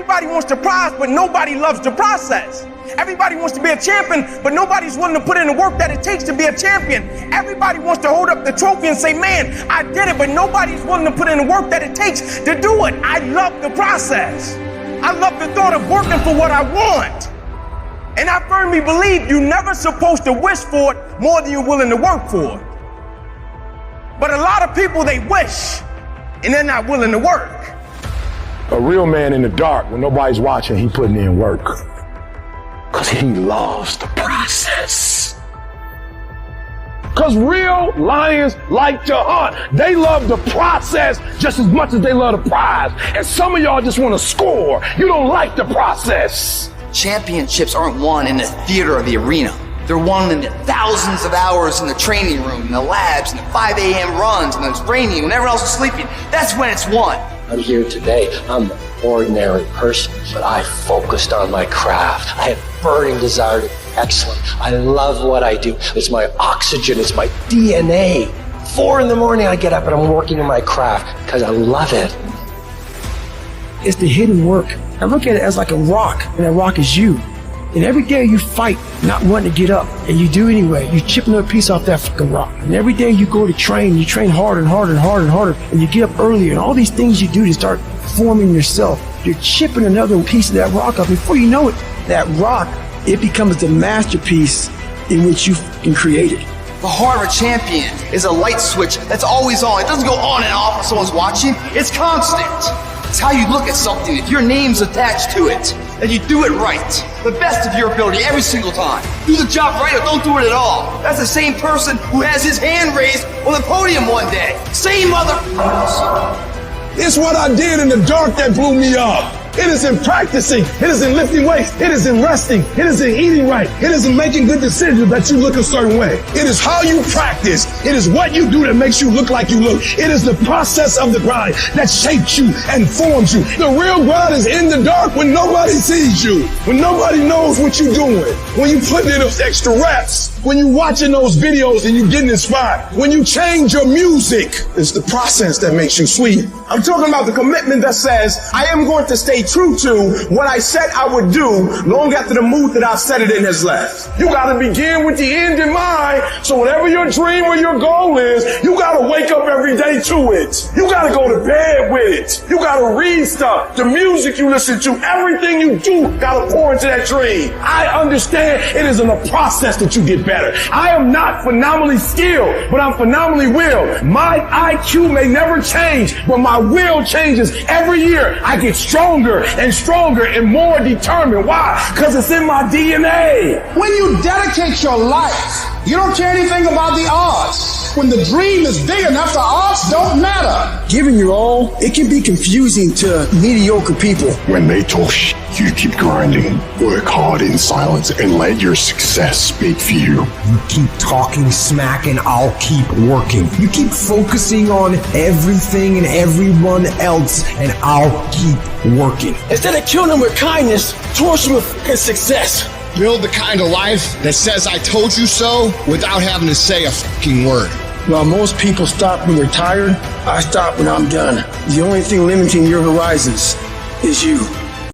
Everybody wants the prize, but nobody loves the process. Everybody wants to be a champion, but nobody's willing to put in the work that it takes to be a champion. Everybody wants to hold up the trophy and say, man, I did it, but nobody's willing to put in the work that it takes to do it. I love the process. I love the thought of working for what I want. And I firmly believe you're never supposed to wish for it more than you're willing to work for it. But a lot of people, they wish, and they're not willing to work. A real man in the dark, when nobody's watching, he putting in work. Because he loves the process. Because real lions like to hunt. They love the process just as much as they love the prize. And some of y'all just want to score. You don't like the process. Championships aren't won in the theater or the arena. They're won in the thousands of hours in the training room, in the labs, in the 5 a.m. runs, and it's raining when everyone else is sleeping. That's when it's won. I'm here today. I'm an ordinary person, but I focused on my craft. I have burning desire to be excellent. I love what I do. It's my oxygen. It's my DNA. 4 in the morning I get up and I'm working on my craft because I love it. It's the hidden work. I look at it as like a rock, and that rock is you. And every day you fight not wanting to get up, and you do anyway. You chip another piece off that fucking rock. And every day you go to train, you train harder and harder and harder and harder, and you get up earlier, and all these things you do to start forming yourself. You're chipping another piece of that rock up. Before you know it, that rock, it becomes the masterpiece in which you fucking created. The heart of a champion is a light switch that's always on. It doesn't go on and off when someone's watching. It's constant. It's how you look at something. If your name's attached to it, and you do it right, the best of your ability every single time. Do the job right or don't do it at all. That's the same person who has his hand raised on the podium one day. Same motherfuckers. It's what I did in the dark that blew me up. It is in practicing. It is in lifting weights. It is in resting. It is in eating right. It is in making good decisions that you look a certain way. It is how you practice. It is what you do that makes you look like you look. It is the process of the grind that shapes you and forms you. The real grind is in the dark when nobody sees you, when nobody knows what you're doing, when you put in those extra reps, when you're watching those videos and you're getting inspired, when you change your music. It's the process that makes you sweet. I'm talking about the commitment that says, I am going to stay true to what I said I would do long after the mood that I set it in has left. You got to begin with the end in mind. So whatever your dream or your goal is, you got to wake up every day to it. You got to go to bed with it. You got to read stuff. The music you listen to, everything you do got to pour into that dream. I understand it is in the process that you get better. I am not phenomenally skilled, but I'm phenomenally willed. My IQ may never change, but my will changes every year. I get stronger and stronger and more determined. Why? Because it's in my DNA. When you dedicate your life, you don't care anything about the odds. When the dream is big enough, the odds don't matter. Giving your all, it can be confusing to mediocre people. When they talk shit, you keep grinding. Work hard in silence and let your success speak for you. You keep talking smack and I'll keep working. You keep focusing on everything and everyone else and I'll keep working. Instead of killing them with kindness, torch them with fucking success. Build the kind of life that says I told you so without having to say a fucking word. While most people stop when they're tired, I stop when I'm done. The only thing limiting your horizons is you.